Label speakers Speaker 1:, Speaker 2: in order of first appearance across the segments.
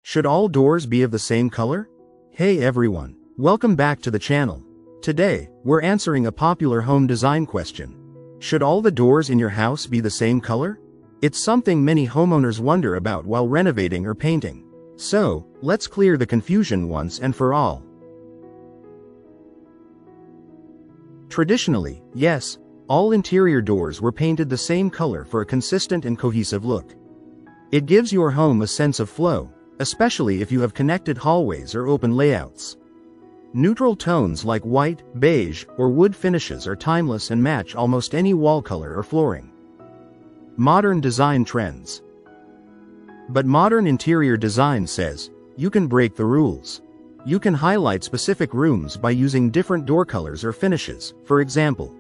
Speaker 1: Should all doors be of the same color? Hey everyone, welcome back to the channel. Today, we're answering a popular home design question. Should all the doors in your house be the same color? It's something many homeowners wonder about while renovating or painting. So, let's clear the confusion once and for all. Traditionally, yes, all interior doors were painted the same color for a consistent and cohesive look. It gives your home a sense of flow, especially if you have connected hallways or open layouts. Neutral tones like white, beige, or wood finishes are timeless and match almost any wall color or flooring. Modern design trends. But modern interior design says, you can break the rules. You can highlight specific rooms by using different door colors or finishes, for example,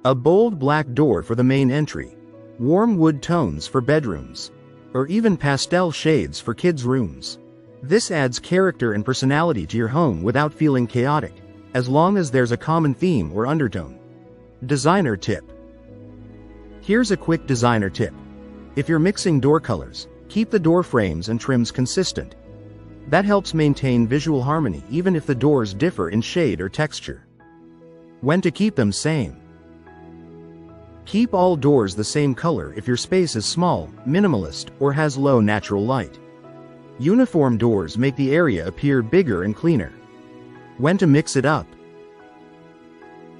Speaker 1: a bold black door for the main entry, warm wood tones for bedrooms, or even pastel shades for kids' rooms. This adds character and personality to your home without feeling chaotic, as long as there's a common theme or undertone. Designer tip. Here's a quick designer tip. If you're mixing door colors, keep the door frames and trims consistent. That helps maintain visual harmony even if the doors differ in shade or texture. When to keep them same. Keep all doors the same color if your space is small, minimalist, or has low natural light. Uniform doors make the area appear bigger and cleaner. When to mix it up.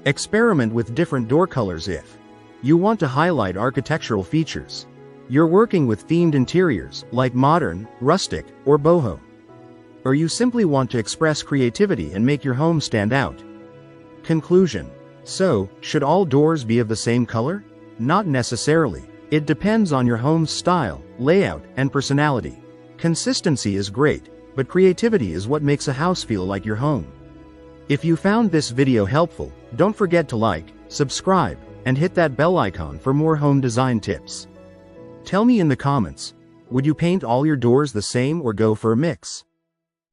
Speaker 1: Experiment with different door colors if you want to highlight architectural features. You're working with themed interiors like modern, rustic, or boho. Or you simply want to express creativity and make your home stand out. Conclusion. So, should all doors be of the same color? Not necessarily. It depends on your home's style, layout, and personality. Consistency is great, but creativity is what makes a house feel like your home. If you found this video helpful, don't forget to like, subscribe, and hit that bell icon for more home design tips. Tell me in the comments, would you paint all your doors the same or go for a mix?